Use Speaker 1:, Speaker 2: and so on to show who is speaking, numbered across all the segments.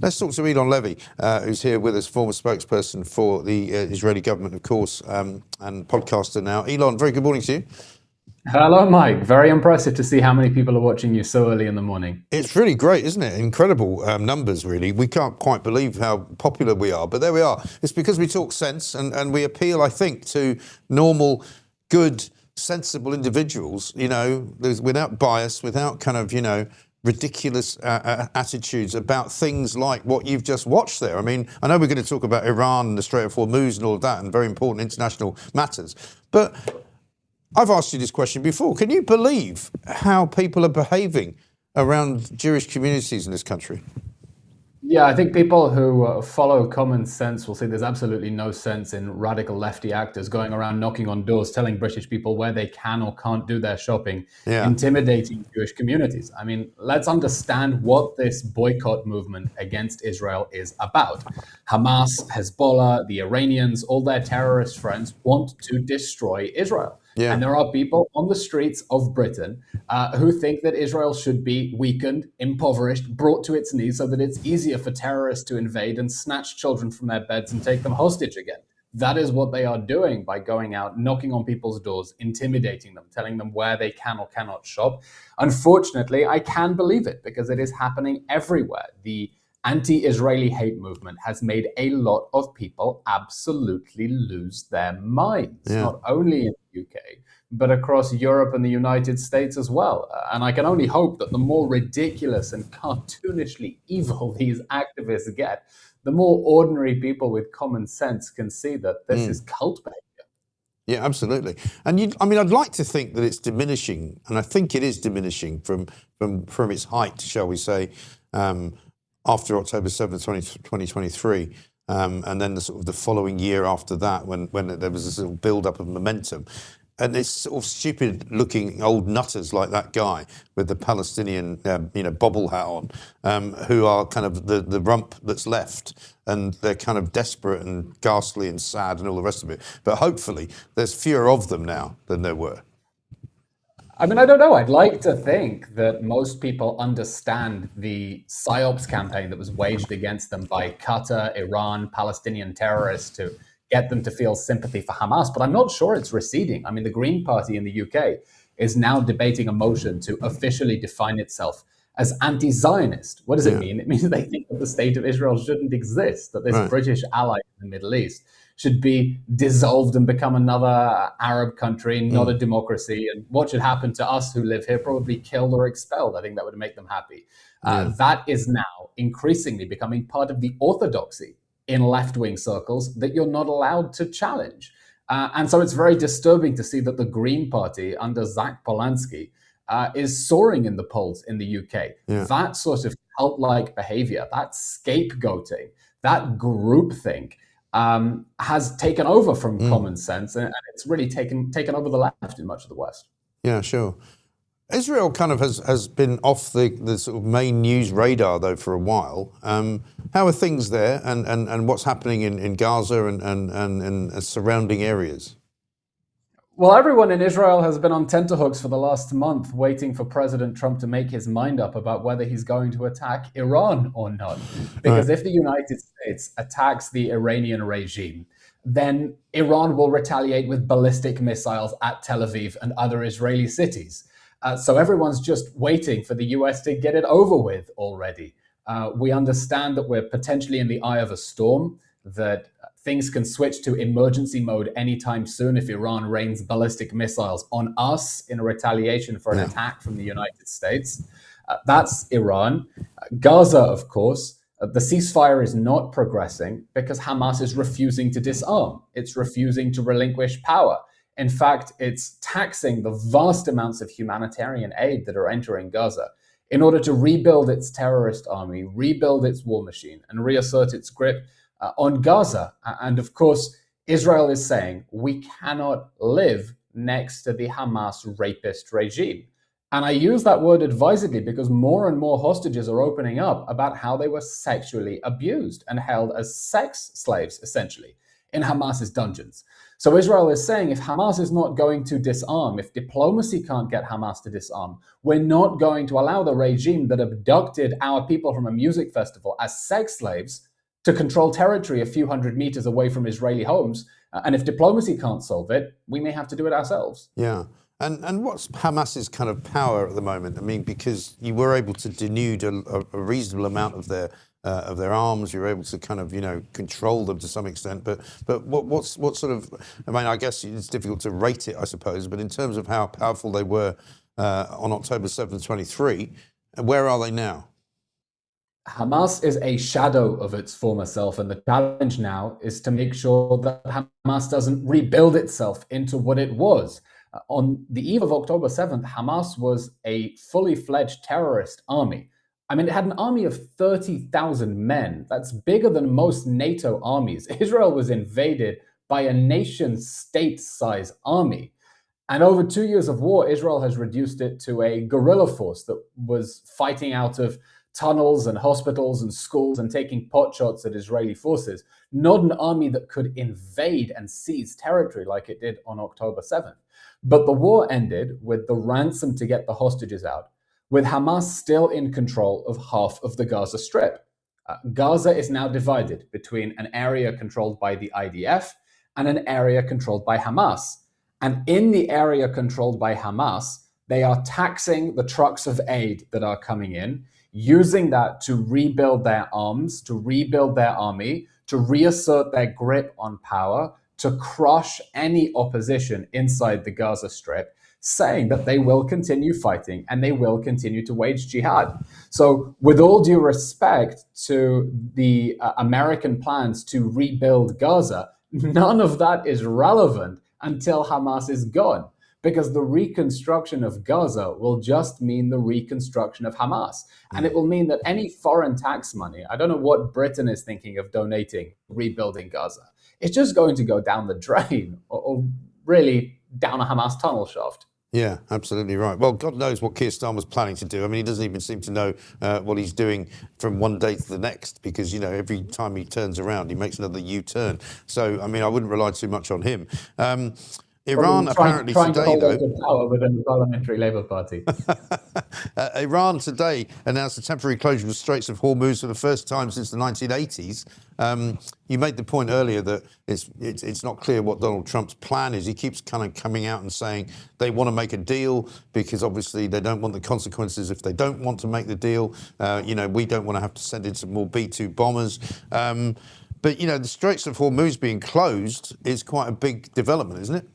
Speaker 1: Let's talk to Eylon Levy, who's here with us, former spokesperson for the Israeli government, of course, and podcaster now. Eylon, very good morning to you.
Speaker 2: Hello, Mike. Very impressive to see how many people are watching you so early in the morning.
Speaker 1: It's really great, isn't it? Incredible numbers, really. We can't quite believe how popular we are, but there we are. It's because we talk sense and we appeal, I think, to normal, good, sensible individuals, you know, without bias, without kind of, you know, ridiculous attitudes about things like what you've just watched there. I mean, I know we're going to talk about Iran and the Strait of Hormuz and all of that and very important international matters, but I've asked you this question before. Can you believe how people are behaving around Jewish communities in this country?
Speaker 2: Yeah, I think people who follow common sense will see there's absolutely no sense in radical lefty actors going around knocking on doors, telling British people where they can or can't do their shopping, intimidating Jewish communities. I mean, let's understand what this boycott movement against Israel is about. Hamas, Hezbollah, the Iranians, all their terrorist friends want to destroy Israel. Yeah. And there are people on the streets of Britain who think that Israel should be weakened, impoverished, brought to its knees so that it's easier for terrorists to invade and snatch children from their beds and take them hostage again. That is what they are doing by going out, knocking on people's doors, intimidating them, telling them where they can or cannot shop. Unfortunately, I can believe it because it is happening everywhere. The anti-Israeli hate movement has made a lot of people absolutely lose their minds, not only in the UK, but across Europe and the United States as well. And I can only hope that the more ridiculous and cartoonishly evil these activists get, the more ordinary people with common sense can see that this is cult behavior.
Speaker 1: Yeah, absolutely. And I mean, I'd like to think that it's diminishing, and I think it is diminishing from its height, shall we say, after October 7th, 2023, and then the sort of the following year after that, when there was a sort of build-up of momentum. And it's sort of stupid-looking old nutters like that guy with the Palestinian, bobble hat on, who are kind of the rump that's left, and they're kind of desperate and ghastly and sad and all the rest of it. But hopefully, there's fewer of them now than there were.
Speaker 2: I mean, I don't know. I'd like to think that most people understand the PSYOPs campaign that was waged against them by Qatar, Iran, Palestinian terrorists to get them to feel sympathy for Hamas, but I'm not sure it's receding. I mean, the Green Party in the UK is now debating a motion to officially define itself as anti-Zionist. What does it mean? It means they think that the state of Israel shouldn't exist, that this British ally in the Middle East should be dissolved and become another Arab country, not a democracy. And what should happen to us who live here? Probably killed or expelled. I think that would make them happy. That is now increasingly becoming part of the orthodoxy in left-wing circles that you're not allowed to challenge. And so it's very disturbing to see that the Green Party under Zach Polanski is soaring in the polls in the UK. That sort of cult-like behavior, that scapegoating, that groupthink has taken over from common sense, and it's really taken over the left in much of the West.
Speaker 1: Yeah, sure. Israel kind of has been off the sort of main news radar, though, for a while. How are things there, and what's happening in Gaza and surrounding areas?
Speaker 2: Well, everyone in Israel has been on tenterhooks for the last month, waiting for President Trump to make his mind up about whether he's going to attack Iran or not. Because if the United States attacks the Iranian regime, then Iran will retaliate with ballistic missiles at Tel Aviv and other Israeli cities. So everyone's just waiting for the US to get it over with already. We understand that we're potentially in the eye of a storm, that things can switch to emergency mode anytime soon if Iran rains ballistic missiles on us in retaliation for an attack from the United States. That's Iran. Gaza, of course, the ceasefire is not progressing because Hamas is refusing to disarm. It's refusing to relinquish power. In fact, it's taxing the vast amounts of humanitarian aid that are entering Gaza in order to rebuild its terrorist army, rebuild its war machine, and reassert its grip on Gaza. And of course, Israel is saying we cannot live next to the Hamas rapist regime. And I use that word advisedly because more and more hostages are opening up about how they were sexually abused and held as sex slaves, essentially, in Hamas's dungeons. So Israel is saying if Hamas is not going to disarm, if diplomacy can't get Hamas to disarm, we're not going to allow the regime that abducted our people from a music festival as sex slaves to control territory a few hundred meters away from Israeli homes. And if diplomacy can't solve it, we may have to do it ourselves.
Speaker 1: Yeah. And what's Hamas's kind of power at the moment? I mean, because you were able to denude a reasonable amount of their arms, you were able to kind of, control them to some extent. But what sort of, I mean, I guess it's difficult to rate it, I suppose, but in terms of how powerful they were on October 7th, 23, where are they now?
Speaker 2: Hamas is a shadow of its former self, and the challenge now is to make sure that Hamas doesn't rebuild itself into what it was. On the eve of October 7th, Hamas was a fully fledged terrorist army. I mean, it had an army of 30,000 men. That's bigger than most NATO armies. Israel was invaded by a nation-state-size army. And over 2 years of war, Israel has reduced it to a guerrilla force that was fighting out of tunnels and hospitals and schools and taking potshots at Israeli forces, not an army that could invade and seize territory like it did on October 7th. But the war ended with the ransom to get the hostages out, with Hamas still in control of half of the Gaza Strip. Gaza is now divided between an area controlled by the IDF and an area controlled by Hamas. And in the area controlled by Hamas, they are taxing the trucks of aid that are coming in, using that to rebuild their arms, to rebuild their army, to reassert their grip on power, to crush any opposition inside the Gaza Strip, saying that they will continue fighting and they will continue to wage jihad. So with all due respect to the American plans to rebuild Gaza, none of that is relevant until Hamas is gone, because the reconstruction of Gaza will just mean the reconstruction of Hamas. And it will mean that any foreign tax money, I don't know what Britain is thinking of donating, rebuilding Gaza, it's just going to go down the drain or really down a Hamas tunnel shaft.
Speaker 1: Yeah, absolutely right. Well, God knows what Keir Starmer's planning to do. I mean, he doesn't even seem to know what he's doing from one day to the next, because, every time he turns around, he makes another U-turn. So, I mean, I wouldn't rely too much on him. Iran apparently
Speaker 2: trying
Speaker 1: today,
Speaker 2: to hold the power within the Parliamentary Labour Party.
Speaker 1: Iran today announced a temporary closure of the Straits of Hormuz for the first time since the 1980s. You made the point earlier that it's not clear what Donald Trump's plan is. He keeps kind of coming out and saying they want to make a deal because obviously they don't want the consequences if they don't want to make the deal. We don't want to have to send in some more B-2 bombers. But, the Straits of Hormuz being closed is quite a big development, isn't it?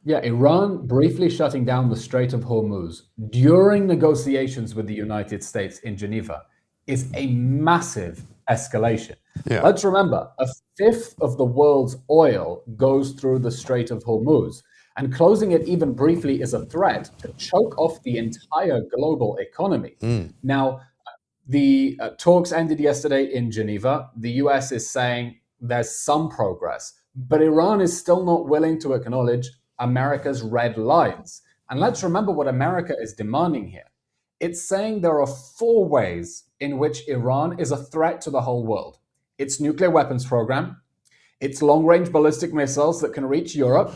Speaker 2: Yeah, Iran briefly shutting down the Strait of Hormuz during negotiations with the United States in Geneva is a massive escalation. Yeah. Let's remember, a fifth of the world's oil goes through the Strait of Hormuz, and closing it even briefly is a threat to choke off the entire global economy. Now, the talks ended yesterday in Geneva. The US is saying there's some progress, but Iran is still not willing to acknowledge America's red lines. And let's remember what America is demanding here. It's saying there are 4 ways in which Iran is a threat to the whole world. Its nuclear weapons program, its long-range ballistic missiles that can reach Europe,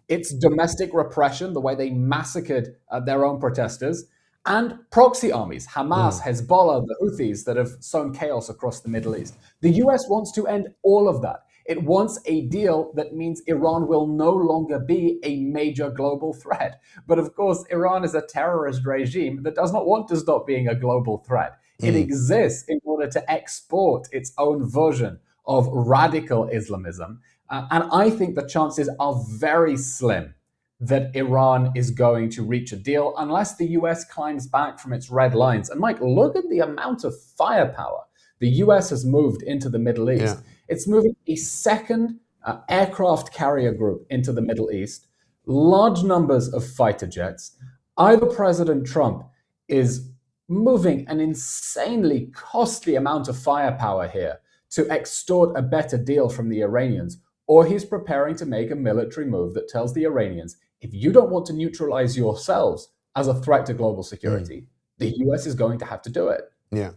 Speaker 2: its domestic repression, the way they massacred their own protesters, and proxy armies, Hamas, Hezbollah, the Houthis that have sown chaos across the Middle East. The US wants to end all of that. It wants a deal that means Iran will no longer be a major global threat. But of course, Iran is a terrorist regime that does not want to stop being a global threat. It exists in order to export its own version of radical Islamism. And I think the chances are very slim that Iran is going to reach a deal unless the US climbs back from its red lines. And Mike, look at the amount of firepower the US has moved into the Middle East. Yeah. It's moving a second aircraft carrier group into the Middle East, large numbers of fighter jets. Either President Trump is moving an insanely costly amount of firepower here to extort a better deal from the Iranians, or he's preparing to make a military move that tells the Iranians, if you don't want to neutralize yourselves as a threat to global security, the US is going to have to do it.
Speaker 1: Yeah.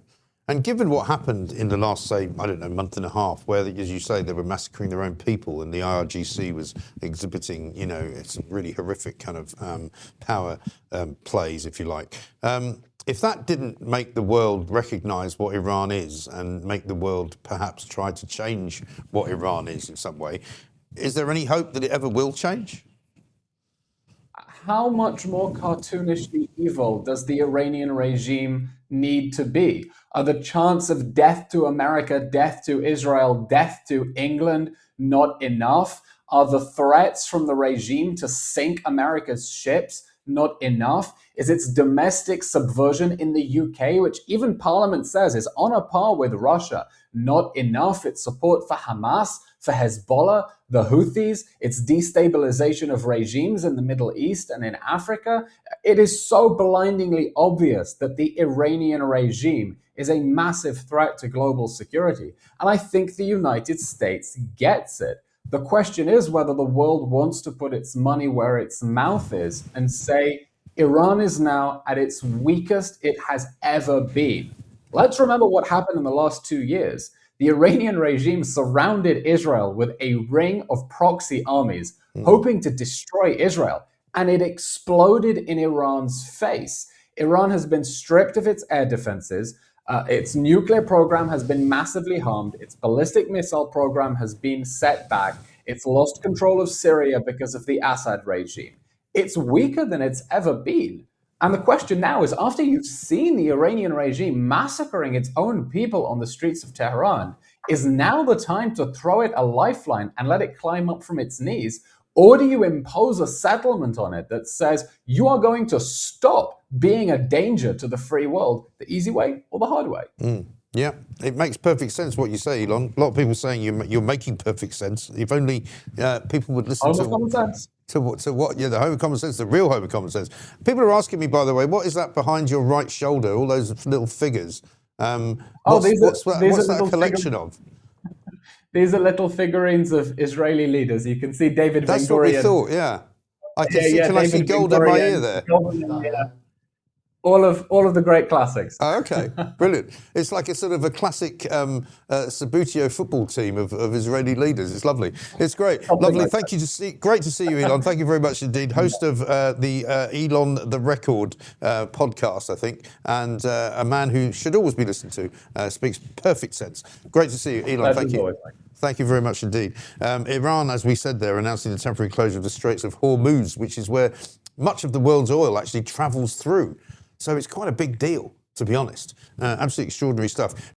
Speaker 1: And given what happened in the last, say, I don't know, month and a half, where, as you say, they were massacring their own people and the IRGC was exhibiting, some really horrific kind of power plays, if you like. If that didn't make the world recognise what Iran is and make the world perhaps try to change what Iran is in some way, is there any hope that it ever will change?
Speaker 2: How much more cartoonishly evil does the Iranian regime need to be? Are the chants of death to America, death to Israel, death to England not enough? Are the threats from the regime to sink America's ships not enough? Is its domestic subversion in the UK, which even Parliament says is on a par with Russia, not enough? Its support for Hamas, for Hezbollah, the Houthis, its destabilization of regimes in the Middle East and in Africa. It is so blindingly obvious that the Iranian regime is a massive threat to global security. And I think the United States gets it. The question is whether the world wants to put its money where its mouth is and say, Iran is now at its weakest it has ever been. Let's remember what happened in the last 2 years. The Iranian regime surrounded Israel with a ring of proxy armies, hoping to destroy Israel, and it exploded in Iran's face. Iran has been stripped of its air defenses. Its nuclear program has been massively harmed. Its ballistic missile program has been set back. It's lost control of Syria because of the Assad regime. It's weaker than it's ever been. And the question now is, after you've seen the Iranian regime massacring its own people on the streets of Tehran, is now the time to throw it a lifeline and let it climb up from its knees? Or do you impose a settlement on it that says you are going to stop being a danger to the free world, the easy way or the hard way?
Speaker 1: Yeah, it makes perfect sense what you say, Elon. A lot of people saying you're making perfect sense. If only people would listen to
Speaker 2: common sense.
Speaker 1: To what? Yeah, the home of common sense, the real home of common sense. People are asking me, by the way, what is that behind your right shoulder? All those little figures. What's that a collection of?
Speaker 2: These are little figurines of Israeli leaders. You can see David Ben-Gurion.
Speaker 1: That's what we thought. Yeah, I can see. Can I see gold in my ear there?
Speaker 2: All of the great classics.
Speaker 1: Oh, okay, brilliant. It's like a sort of a classic Sabutio football team of Israeli leaders. It's lovely. It's great. Lovely. Like Thank you. Great to see you, Elon. Thank you very much indeed. Host of the Elon the Record podcast, I think, and a man who should always be listened to. Speaks perfect sense. Great to see you, Elon. Thank you. Thank you very much indeed. Iran, as we said there, announcing the temporary closure of the Straits of Hormuz, which is where much of the world's oil actually travels through. So it's quite a big deal, to be honest. Absolutely extraordinary stuff.